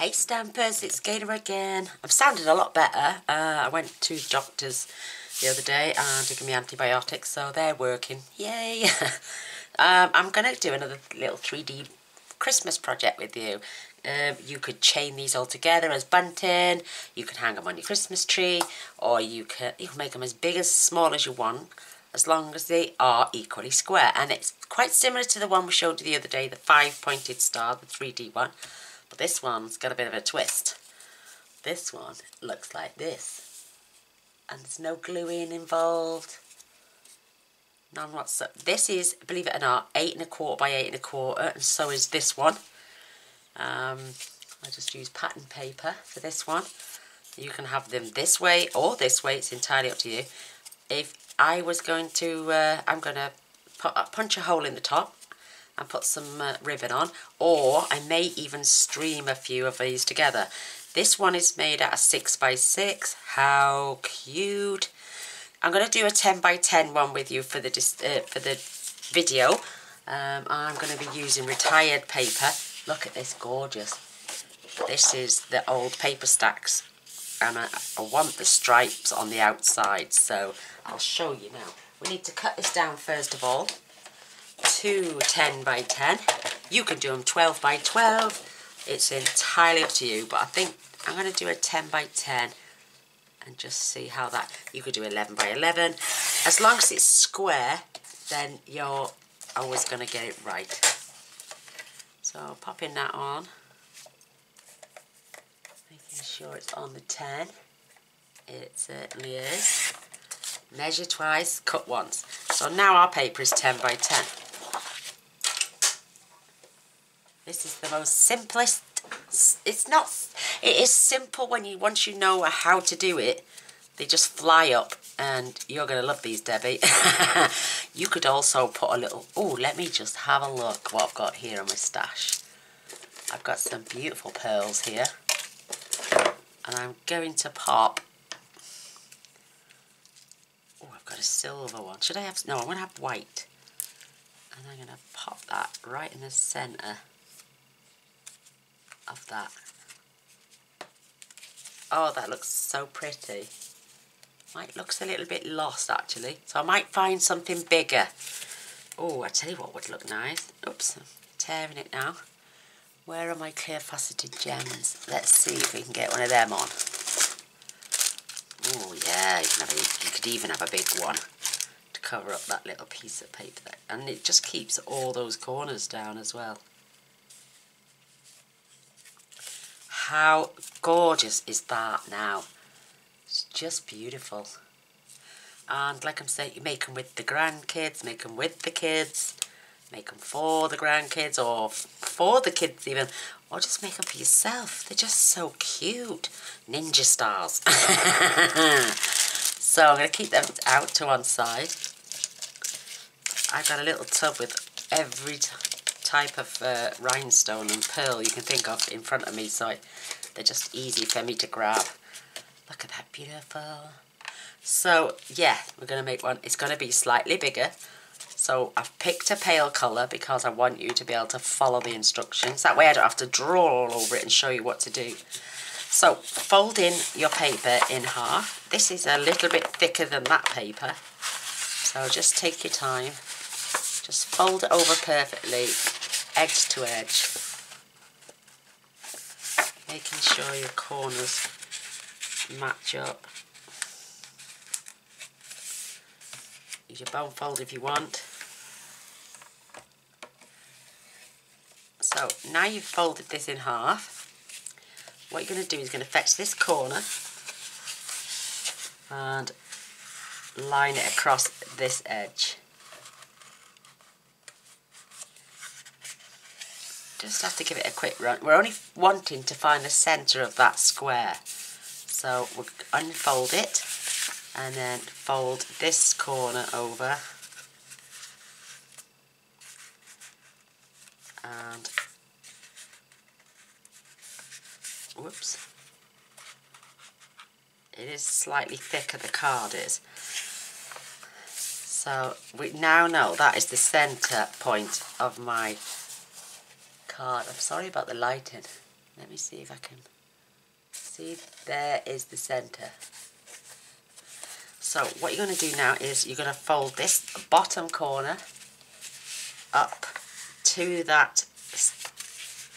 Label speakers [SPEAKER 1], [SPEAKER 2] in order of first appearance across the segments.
[SPEAKER 1] Hey Stampers, it's Gaynor again. I'm sounding a lot better. I went to the doctors the other day and took me antibiotics, so they're working. Yay! I'm going to do another little 3D Christmas project with you. You could chain these all together as bunting, you can hang them on your Christmas tree, or you can make them as big as small as you want, as long as they are equally square. And it's quite similar to the one we showed you the other day, the 5-pointed star, the 3D one. But this one's got a bit of a twist. This one looks like this. And there's no gluing involved. None whatsoever. This is, believe it or not, 8 1/4 by 8 1/4, and so is this one. I just use pattern paper for this one. You can have them this way or this way, it's entirely up to you. If I was going to, I'm going to punch a hole in the top and put some ribbon on, or I may even stream a few of these together. This one is made out of 6 by 6. How cute! I'm going to do a 10 by 10 one with you for the video. I'm going to be using retired paper. Look at this, gorgeous. This is the old paper stacks, and I want the stripes on the outside, so I'll show you now. We need to cut this down first of all. 2 10 by 10. You can do them 12 by 12. It's entirely up to you, but I think I'm going to do a 10 by 10 and just see how that. You could do 11 by 11. As long as it's square, then you're always going to get it right. So popping that on, making sure it's on the 10. It certainly is. Measure twice, cut once. So now our paper is 10 by 10. This is the most simplest. It is simple once you know how to do it. They just fly up, and you're going to love these, Debbie. You could also put a little, let me just have a look what I've got here on my stash. I've got some beautiful pearls here, and I'm going to pop, I've got a silver one. Should I have, no, I'm going to have white. And I'm going to pop that right in the centre of that. Oh, that looks so pretty. Might looks a little bit lost actually, so I might find something bigger. Oh, I tell you what would look nice. Oops, I'm tearing it now. Where are my clear faceted gems? Let's see if we can get one of them on. Oh yeah, you could even have a big one to cover up that little piece of paper there. And it just keeps all those corners down as well. How gorgeous is that now? It's just beautiful. And like I'm saying, you make them with the grandkids, make them with the kids, make them for the grandkids, or for the kids even, or just make them for yourself. They're just so cute. Ninja stars. So I'm going to keep them out to one side. I've got a little tub with every type of rhinestone and pearl you can think of in front of me, so they're just easy for me to grab. Look at that, beautiful. So yeah, we're going to make one. It's going to be slightly bigger. So I've picked a pale colour because I want you to be able to follow the instructions. That way I don't have to draw all over it and show you what to do. So fold in your paper in half. This is a little bit thicker than that paper. So just take your time. Just fold it over perfectly, edge to edge. Making sure your corners match up. Use your bone fold if you want. So now you've folded this in half, what you're going to do is going to fetch this corner and line it across this edge. Just have to give it a quick run. We're only wanting to find the centre of that square. So we'll unfold it and then fold this corner over and whoops, it is slightly thicker, the card is. So we now know that is the centre point of my card. I'm sorry about the lighting. Let me see if I can see. There is the centre. So what you're going to do now is you're going to fold this bottom corner up to that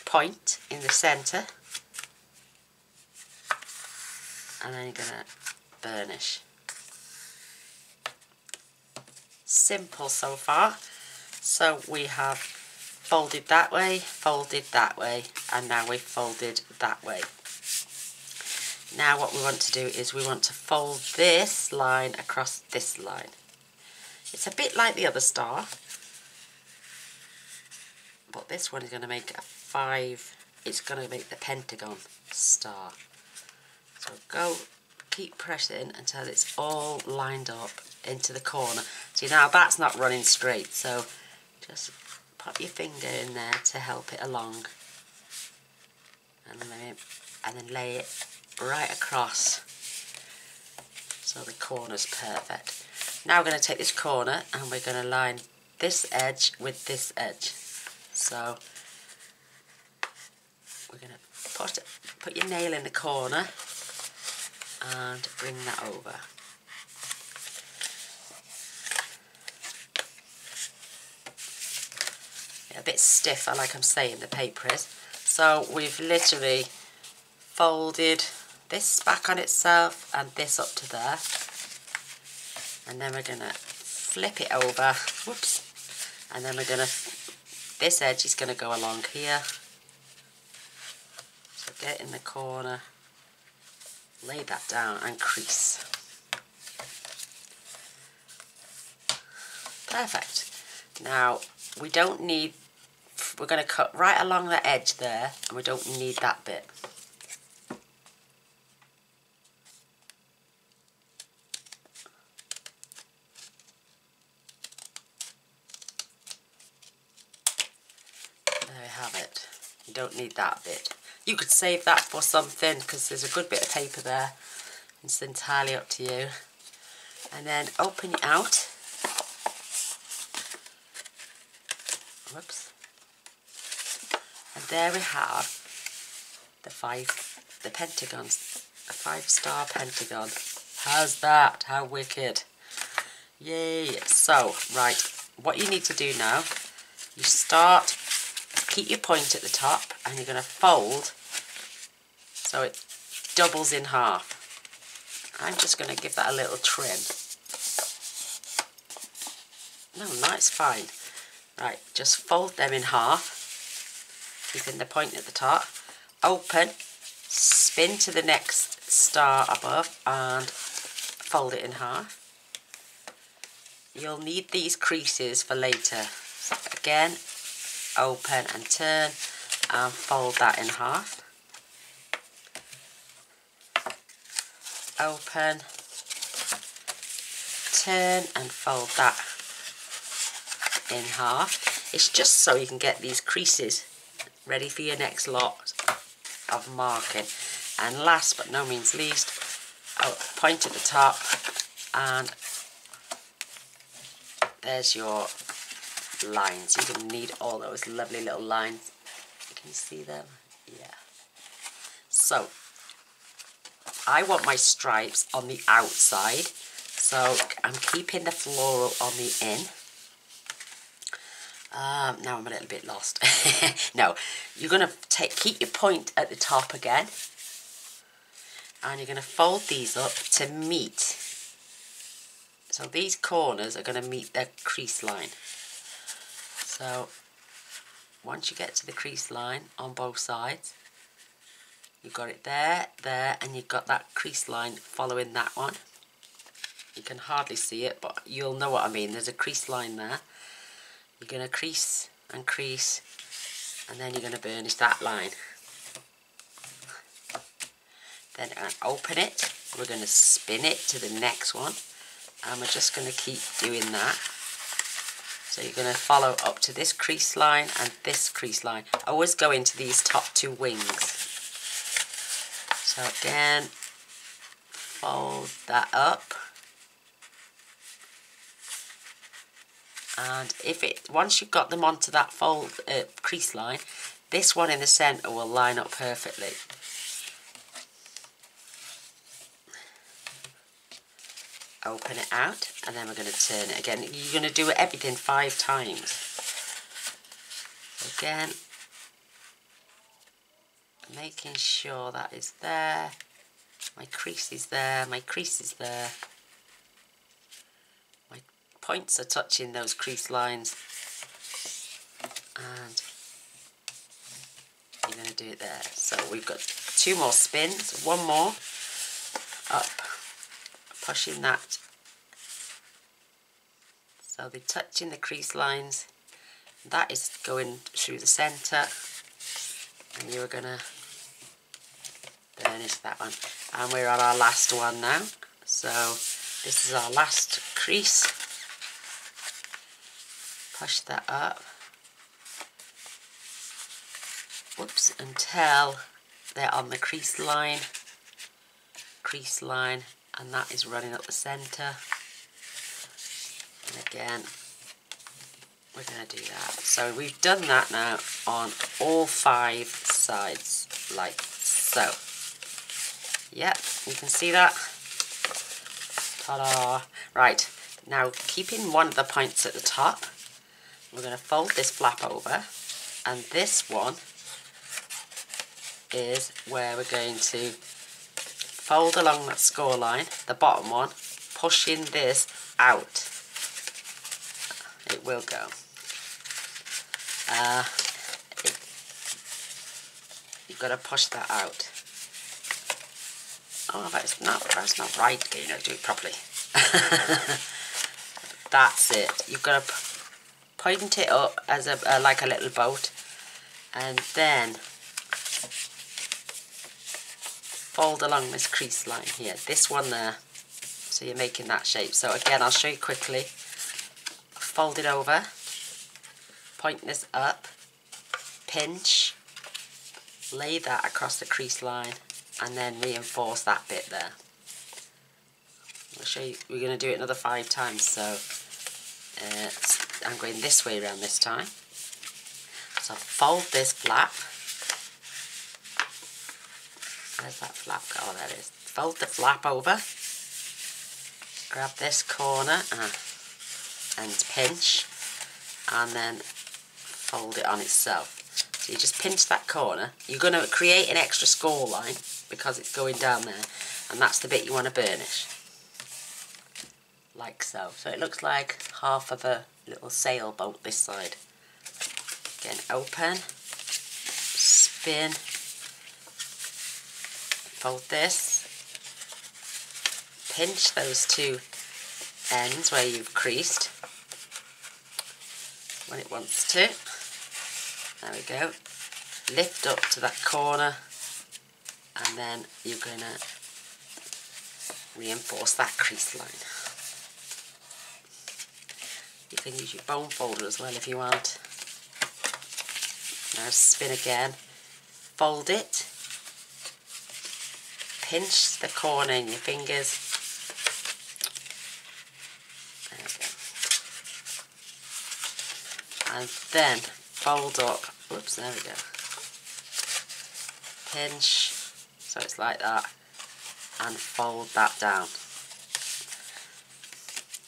[SPEAKER 1] point in the centre, and then you're going to burnish. Simple so far. So we have folded that way, and now we've folded that way. Now what we want to do is we want to fold this line across this line. It's a bit like the other star, but this one is going to make a 5, it's going to make the pentagon star. So keep pressing until it's all lined up into the corner. See, now that's not running straight, so just put your finger in there to help it along, and then lay it right across so the corner's perfect. Now we're going to take this corner and we're going to line this edge with this edge. So we're going to put your nail in the corner and bring that over. A bit stiff, like I'm saying, the paper is. So we've literally folded this back on itself and this up to there, and then we're going to flip it over, whoops, and then we're going to, this edge is going to go along here, so get in the corner, lay that down and crease. Perfect. Now we don't need, we're going to cut right along the edge there, and we don't need that bit. There we have it. You don't need that bit. You could save that for something because there's a good bit of paper there. It's entirely up to you. And then open it out. Whoops. And there we have the pentagons, a 5-star pentagon. How's that? How wicked. Yay. So, right, what you need to do now, you start, keep your point at the top, and you're going to fold so it doubles in half. I'm just going to give that a little trim. No, that's fine. Right, just fold them in half, keeping the point at the top. Open, spin to the next star above and fold it in half. You'll need these creases for later. So again, open and turn and fold that in half. Open, turn and fold that in half. It's just so you can get these creases ready for your next lot of marking. And last but no means least, point at the top, and there's your lines. You're going to need all those lovely little lines. Can you see them? Yeah. So I want my stripes on the outside, so I'm keeping the floral on the in. Now I'm a little bit lost. No, you're going to keep your point at the top again, and you're going to fold these up to meet. So these corners are going to meet their crease line. So once you get to the crease line on both sides, you've got it there, there, and you've got that crease line following that one. You can hardly see it, but you'll know what I mean. There's a crease line there. You're going to crease, and then you're going to burnish that line. Then open it. We're going to spin it to the next one, and we're just going to keep doing that. So you're going to follow up to this crease line and this crease line. Always go into these top two wings. So again, fold that up. And once you've got them onto that crease line, this one in the centre will line up perfectly. Open it out, and then we're going to turn it again. You're going to do everything 5 times. Again, making sure that is there. My crease is there, my crease is there. My points are touching those crease lines. And you're going to do it there. So we've got 2 more spins, 1 more, up, pushing that. So they're touching the crease lines. That is going through the centre. And you're going to burnish that one. And we're on our last one now. So this is our last crease. Push that up. Whoops, until they're on the crease line, and that is running up the centre. And again, we're going to do that. So we've done that now on all 5 sides, like so. Yep, you can see that. Ta-da! Right, now keeping one of the points at the top, we're going to fold this flap over, and this one is where we're going to fold along that score line, the bottom one, pushing this out. It will go. You've got to push that out. Oh, that's not right, Gaynor, do it properly. That's it. You've got to point it up as like a little boat, and then fold along this crease line here, this one there, so you're making that shape. So again, I'll show you quickly. Fold it over, point this up, pinch, lay that across the crease line, and then reinforce that bit there. I'll show you, we're going to do it another 5 times, so I'm going this way around this time. So fold this flap. Where's that flap? Oh, there it is. Fold the flap over. Grab this corner and pinch, and then fold it on itself. So you just pinch that corner. You're going to create an extra score line because it's going down there, and that's the bit you want to burnish. Like so. So it looks like half of a little sailboat this side. Again, open, spin, fold this, pinch those 2 ends where you've creased when it wants to. There we go. Lift up to that corner, and then you're going to reinforce that crease line. You can use your bone folder as well if you want. Now spin again, fold it, pinch the corner in your fingers. There we go. And then fold up. Whoops, there we go. Pinch, so it's like that, and fold that down.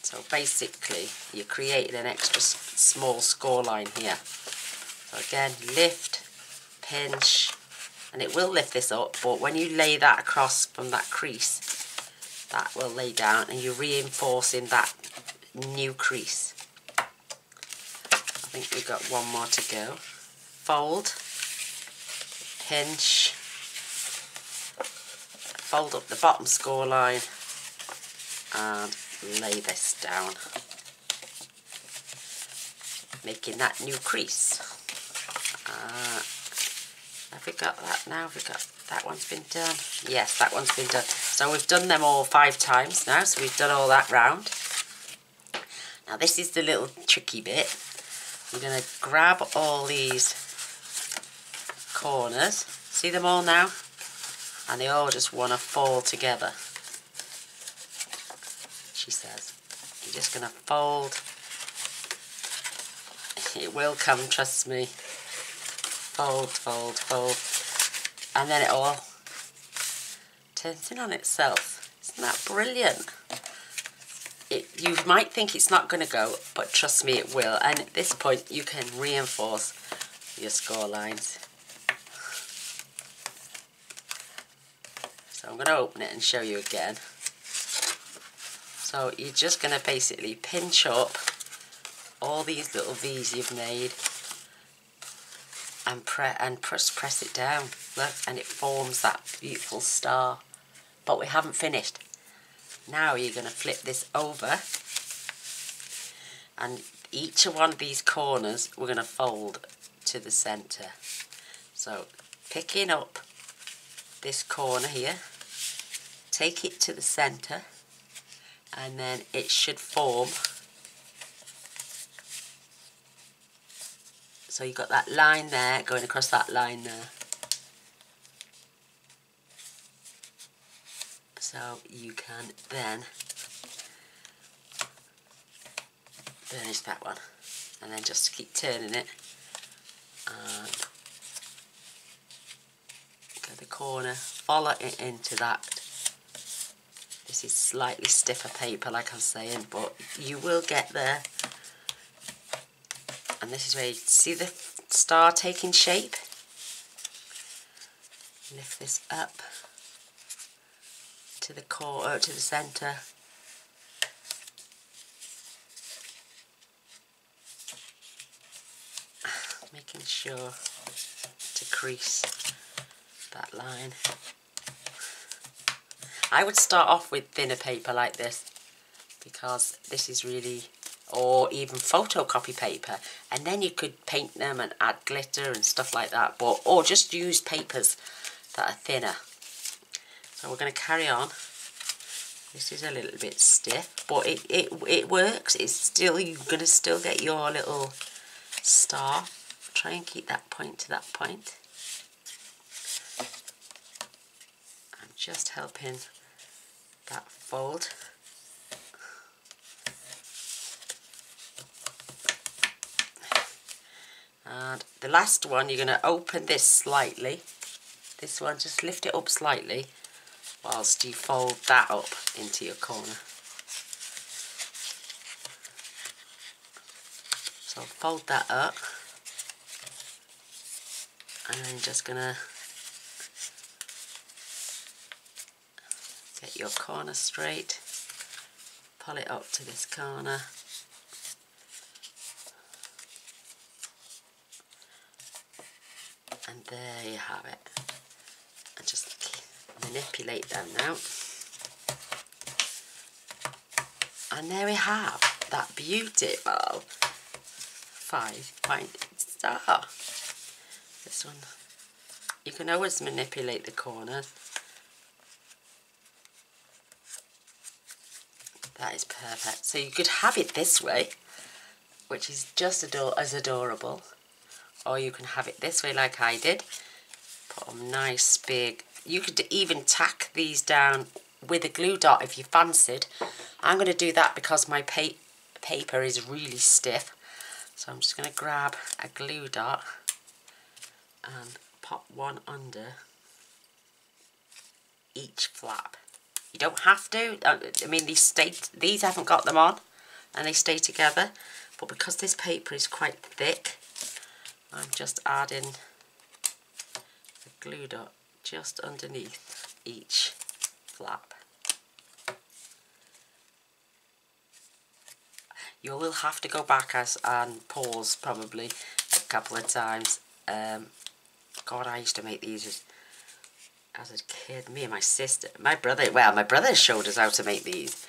[SPEAKER 1] So basically, you're creating an extra small score line here. So again, lift, pinch, and it will lift this up, but when you lay that across from that crease, that will lay down, and you're reinforcing that new crease. I think we've got 1 more to go. Fold, pinch, fold up the bottom score line, and lay this down, making that new crease. Have we got that now? Have we got that one's been done? Yes, that one's been done. So we've done them all 5 times now, so we've done all that round. Now this is the little tricky bit. We're going to grab all these corners, see them all now? And they all just want to fall together, she says. You're just going to fold. It will come, trust me. fold, fold, fold, and then it all turns in on itself. Isn't that brilliant? You might think it's not going to go, but trust me, it will. And at this point, you can reinforce your score lines. So I'm going to open it and show you again. So you're just going to basically pinch up all these little V's you've made and press it down. Look, and it forms that beautiful star. But we haven't finished. Now you're going to flip this over, and each one of these corners we're going to fold to the centre. So picking up this corner here, take it to the centre, and then it should form. So you've got that line there going across that line there. So you can then burnish that one, and then just keep turning it and go the corner, follow it into that. This is slightly stiffer paper, like I'm saying, but you will get there. And this is where you see the star taking shape. Lift this up to the core, to the centre. Making sure to crease that line. I would start off with thinner paper like this, because this is really, or even photocopy paper, and then you could paint them and add glitter and stuff like that, or just use papers that are thinner. So we're going to carry on. This is a little bit stiff, but it works. It's still, you're going to still get your little star. Try and keep that point to that point. I'm just helping that fold. And the last one, you're going to open this slightly. This one, just lift it up slightly whilst you fold that up into your corner. So fold that up, and then just going to get your corner straight, pull it up to this corner, and there you have it. And just manipulate them now. And there we have that beautiful 5-point star. This one, you can always manipulate the corner. That is perfect. So you could have it this way, which is just as adorable. Or you can have it this way like I did. Put them nice big. You could even tack these down with a glue dot if you fancied. I'm going to do that because my paper is really stiff. So I'm just going to grab a glue dot and pop one under each flap. You don't have to. I mean, these haven't got them on and they stay together. But because this paper is quite thick, I'm just adding a glue dot just underneath each flap. You will have to go back and pause probably a couple of times. God, I used to make these as a kid. Me and my sister, my brother showed us how to make these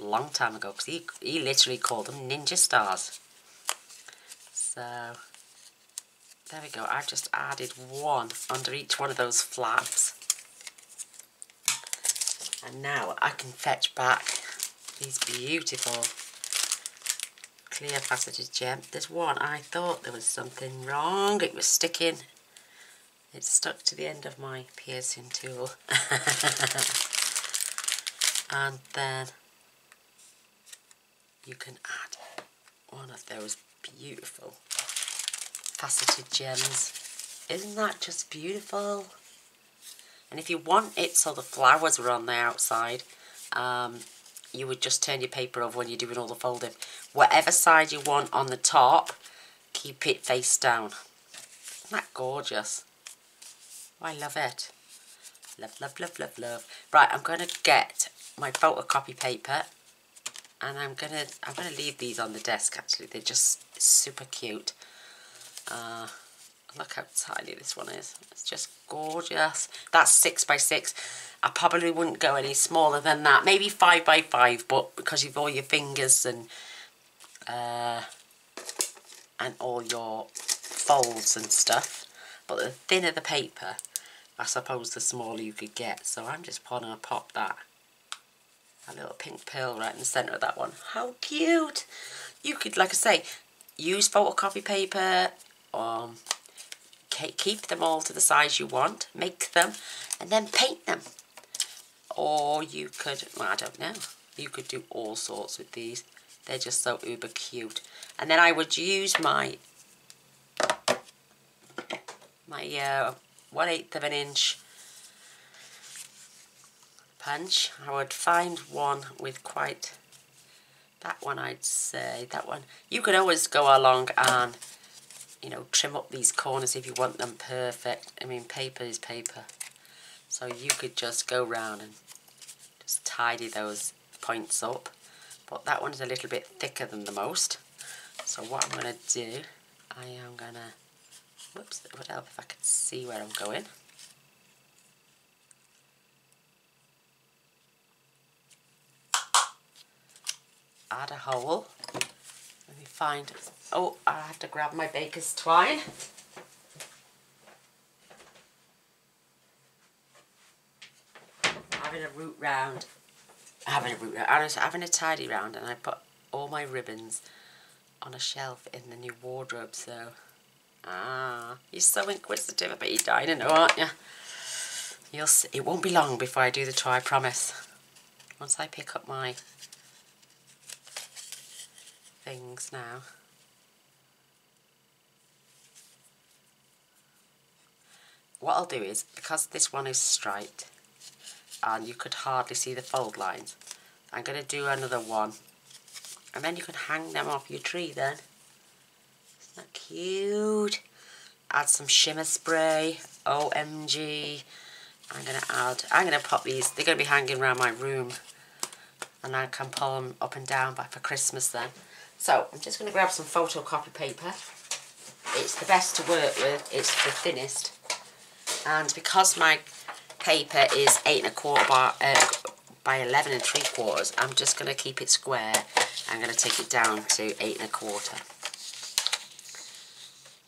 [SPEAKER 1] a long time ago, because he literally called them ninja stars. So there we go. I've just added one under each one of those flaps. And now I can fetch back these beautiful clear faceted gem. There's one, I thought there was something wrong. It was sticking. It stuck to the end of my piercing tool. And then you can add one of those beautiful faceted gems. Isn't that just beautiful? And if you want it so the flowers were on the outside, you would just turn your paper over when you're doing all the folding. Whatever side you want on the top, keep it face down. Isn't that gorgeous? Oh, I love it. Love, love, love, love, love. Right, I'm going to get my photocopy paper, and I'm gonna leave these on the desk. Actually, they're just super cute. Look how tiny this one is. It's just gorgeous. That's 6 by 6. I probably wouldn't go any smaller than that. Maybe 5 by 5, but because you've all your fingers and all your folds and stuff. But the thinner the paper, I suppose the smaller you could get. So I'm just gonna pop that. A little pink pearl right in the centre of that one. How cute! You could, like I say, use photocopy paper. Keep them all to the size you want. Make them and then paint them. Or you could, well, I don't know. You could do all sorts with these. They're just so uber cute. And then I would use my 1/8 of an inch punch. I would find one with quite, that one I'd say, that one. You could always go along and, you know, trim up these corners if you want them perfect. I mean, paper is paper. So you could just go round and just tidy those points up. But that one's a little bit thicker than the most. So what I'm going to do, I am going to, whoops, it would help if I could see where I'm going. Add a hole. Let me find, oh, I have to grab my baker's twine. Having a tidy round, and I put all my ribbons on a shelf in the new wardrobe. So, you're so inquisitive about your diner, aren't you? You'll see, it won't be long before I do the tour, I promise. Once I pick up my things now. What I'll do is, because this one is striped and you could hardly see the fold lines, I'm going to do another one, and then you can hang them off your tree then. Isn't that cute? Add some shimmer spray. OMG. I'm going to pop these, they're going to be hanging around my room, and I can pull them up and down for Christmas then. So I'm just going to grab some photocopy paper. It's the best to work with, it's the thinnest. And because my paper is 8 1/4 by 11 3/4, I'm just going to keep it square. I'm going to take it down to 8 1/4.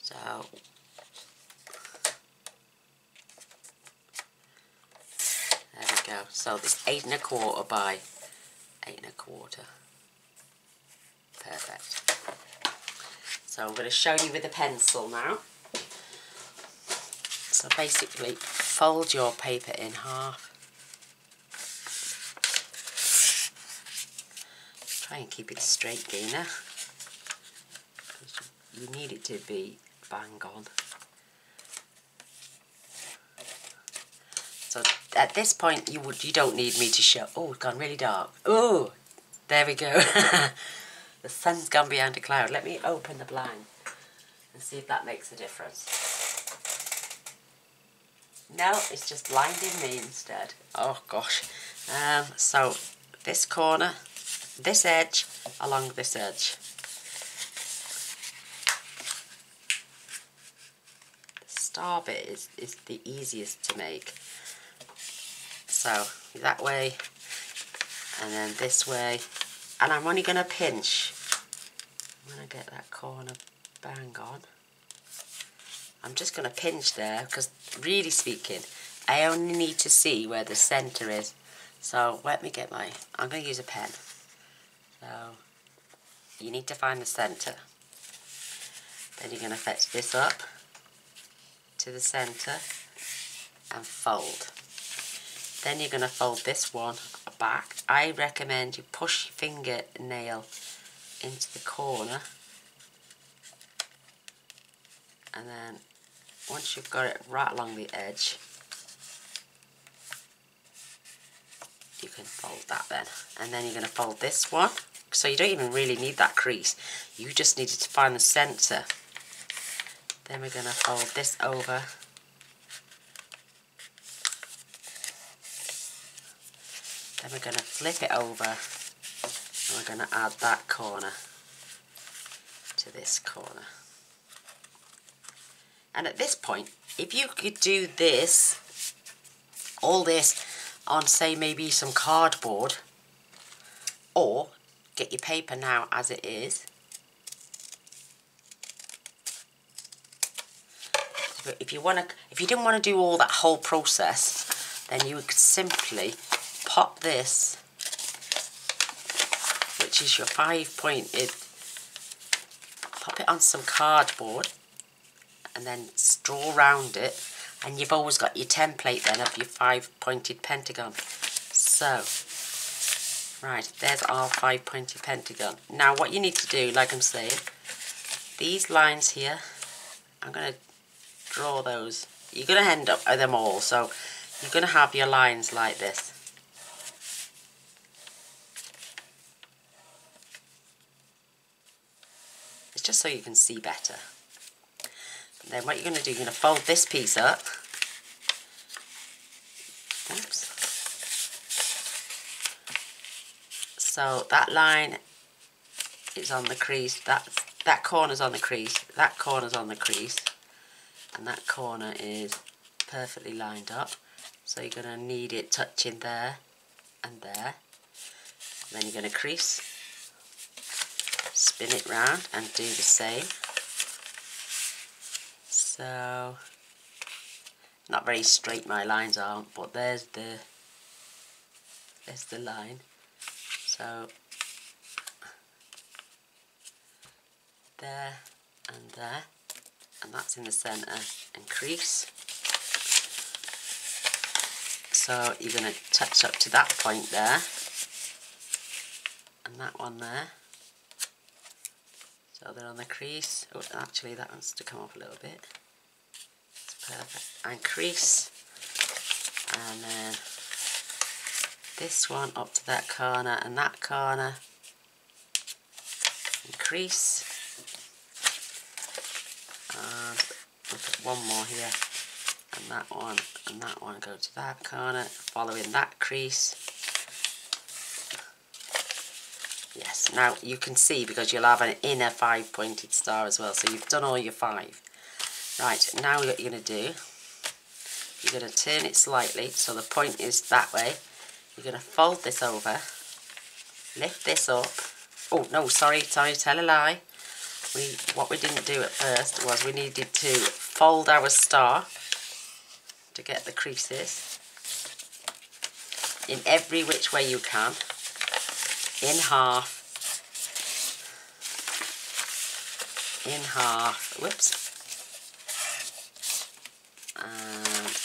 [SPEAKER 1] So there we go. So this 8 1/4 by 8 1/4. Perfect. So I'm going to show you with a pencil now. So basically, fold your paper in half. Try and keep it straight, Gaynor. You need it to be bang on. So at this point, you don't need me to show. Oh, it's gone really dark. Oh, there we go. The sun's gone behind a cloud. Let me open the blind and see if that makes a difference. No, it's just blinding me instead. Oh gosh. So this corner, this edge, along this edge. The star bit is the easiest to make. So that way, and then this way. And I'm only going to pinch. I'm going to get that corner bang on. I'm just going to pinch there because, really speaking, I only need to see where the centre is. So let me get I'm going to use a pen. So you need to find the centre. Then you're going to fetch this up to the centre and fold. Then you're going to fold this one back. I recommend you push your fingernail into the corner and then once you've got it right along the edge, you can fold that then. And then you're going to fold this one. So you don't even really need that crease. You just needed to find the centre. Then we're going to fold this over. Then we're going to flip it over. And we're going to add that corner to this corner. And at this point, if you could do this, all this on, say, maybe some cardboard, or get your paper now as it is. But if you didn't want to do all that whole process, then you could simply pop this, which is your 5-pointed, pop it on some cardboard, and then draw around it, and you've always got your template then of your 5-pointed pentagon. So, right, there's our 5-pointed pentagon. Now what you need to do, like I'm saying, these lines here, I'm going to draw those. You're going to end up with them all, so you're going to have your lines like this. It's just so you can see better. And then what you're going to do, you're going to fold this piece up. Oops. So that line is on the crease, that corner's on the crease, that corner's on the crease, and that corner is perfectly lined up. So you're going to need it touching there and there. And then you're going to crease, spin it round and do the same. So, not very straight my lines aren't, but there's the line. So, there and there, and that's in the centre, and crease. So you're going to touch up to that point there, and that one there. So they're on the crease. Oh, actually that wants to come off a little bit. It's perfect. And crease, and then this one up to that corner and that corner, and crease, and we'll put one more here, and that one go to that corner, following that crease. Yes, now you can see because you'll have an inner 5-pointed star as well, so you've done all your 5. Right, now what you're going to do, you're going to turn it slightly so the point is that way. You're going to fold this over, lift this up. Oh no, sorry, tell a lie. What we didn't do at first was we needed to fold our star to get the creases in every which way you can. In half, whoops, and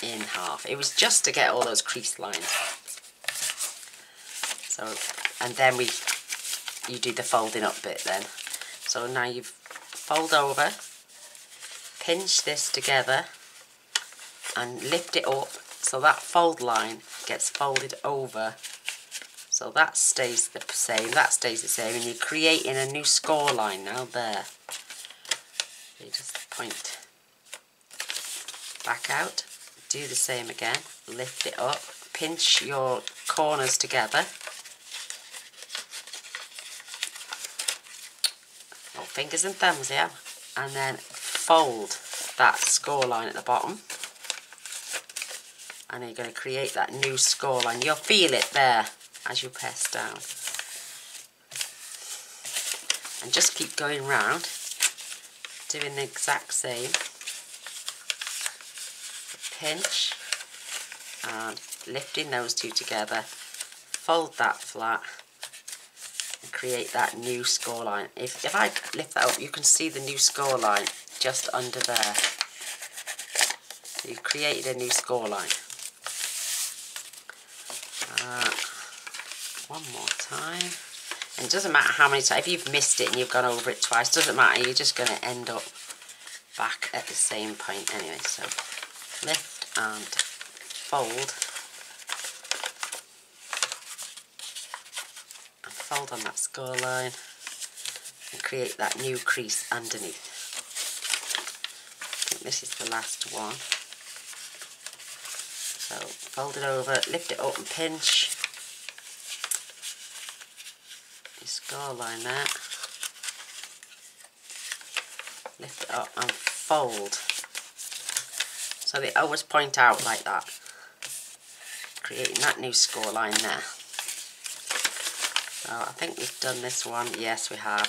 [SPEAKER 1] in half. It was just to get all those crease lines. So, and then you do the folding up bit then. So now you fold over, pinch this together, and lift it up so that fold line gets folded over. So that stays the same, and you're creating a new score line now there. You just point back out, do the same again, lift it up, pinch your corners together. Oh, fingers and thumbs here. And then fold that score line at the bottom. And you're going to create that new score line. You'll feel it there as you press down, and just keep going round doing the exact same. Pinch and lifting those two together, fold that flat and create that new score line. If I lift that up, you can see the new score line just under there. You've created a new score line. One more time. And it doesn't matter how many times, if you've missed it and you've gone over it twice, doesn't matter, you're just going to end up back at the same point anyway. So lift and fold. And fold on that score line and create that new crease underneath. I think this is the last one. So fold it over, lift it up and pinch. Your score line there. Lift it up and fold. So they always point out like that. Creating that new score line there. So I think we've done this one. Yes, we have.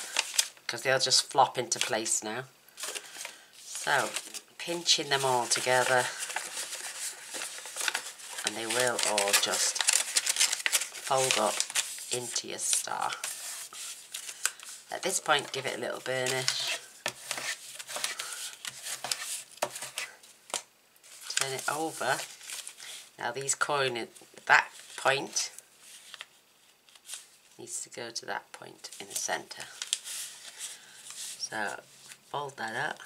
[SPEAKER 1] Because they'll just flop into place now. So pinching them all together. And they will all just fold up into your star. At this point, give it a little burnish. Turn it over. Now these that point needs to go to that point in the centre. So fold that up,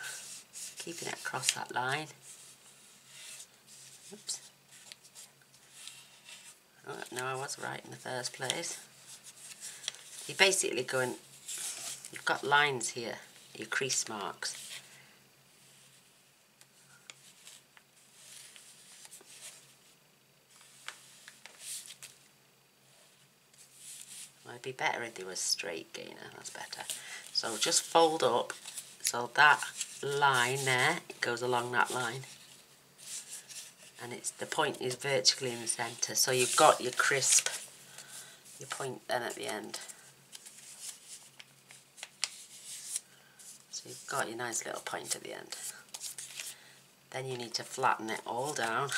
[SPEAKER 1] keeping it across that line. Oops. Oh, no, I was right in the first place. You're basically going, you've got lines here, your crease marks. Well, it'd be better if they were straight, Gaynor, that's better. So just fold up, so that line there, it goes along that line. And the point is vertically in the centre, so you've got your crisp, your point then at the end. So you've got your nice little point at the end. Then you need to flatten it all down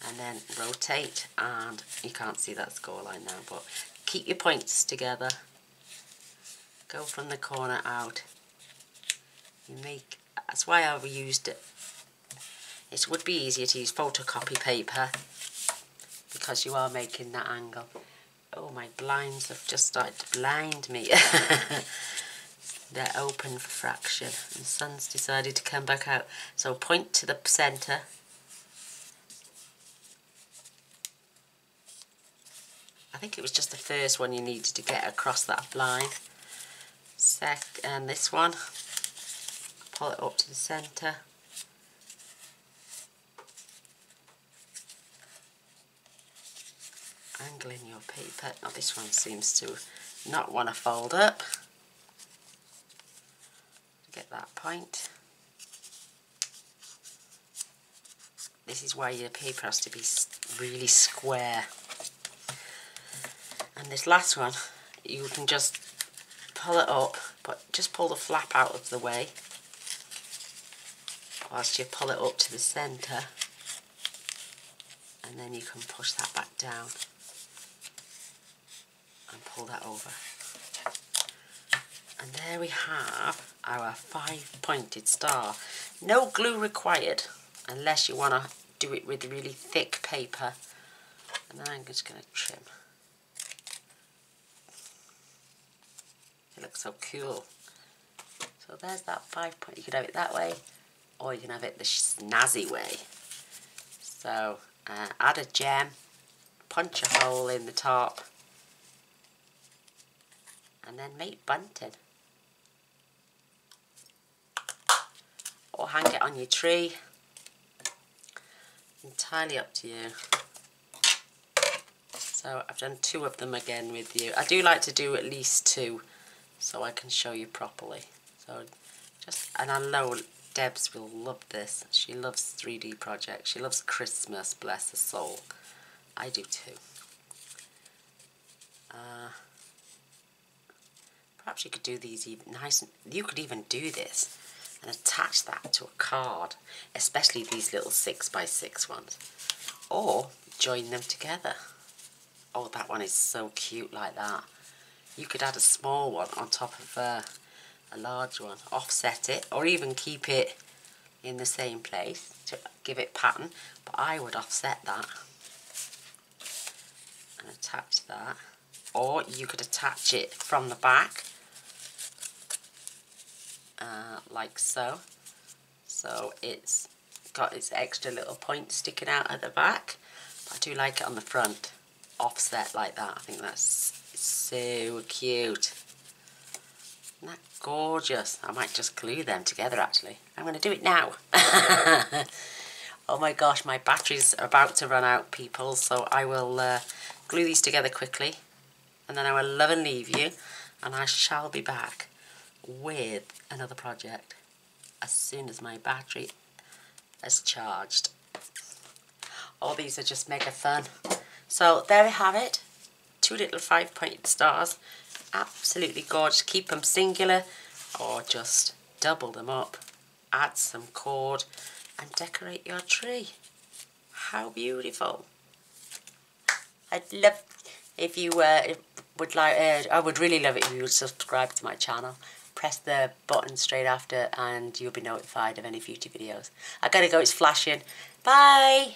[SPEAKER 1] and then rotate, and you can't see that score line now, but keep your points together. Go from the corner out. That's why I've used it. It would be easier to use photocopy paper because you are making that angle. Oh, my blinds have just started to blind me. They're open for fraction. The sun's decided to come back out. So point to the centre. I think it was just the first one you needed to get across that line. And this one. Pull it up to the centre. Angling your paper. Now this one seems to not want to fold up. Get that point. This is why your paper has to be really square. And this last one, you can just pull it up, but just pull the flap out of the way whilst you pull it up to the centre, and then you can push that back down and pull that over. And there we have our 5-pointed star. No glue required unless you want to do it with really thick paper. And then I'm just going to trim. It looks so cool. So there's that 5-point. You could have it that way, or you can have it the snazzy way. So add a gem, punch a hole in the top, and then make bunting. Or hang it on your tree. Entirely up to you. So I've done 2 of them again with you. I do like to do at least 2 so I can show you properly. So and I know Debs will love this. She loves 3D projects. She loves Christmas, bless her soul. I do too. Perhaps you could do these even nice. You could even do this and attach that to a card, especially these little 6x6 ones, or join them together. Oh, that one is so cute like that. You could add a small one on top of a large one, offset it, or even keep it in the same place to give it pattern, but I would offset that and attach that, or you could attach it from the back like so. So it's got its extra little point sticking out at the back. But I do like it on the front, offset like that. I think that's so cute. Isn't that gorgeous? I might just glue them together actually. I'm going to do it now. Oh my gosh, my battery's about to run out, people, so I will glue these together quickly, and then I will love and leave you, and I shall be back with another project as soon as my battery is charged. All these are just mega fun. So there we have it, 2 little 5-pointed stars, absolutely gorgeous. Keep them singular or just double them up, add some cord and decorate your tree. How beautiful. I'd love if you would like, I would really love it if you would subscribe to my channel. Press the button straight after and you'll be notified of any future videos. I gotta go, it's flashing. Bye.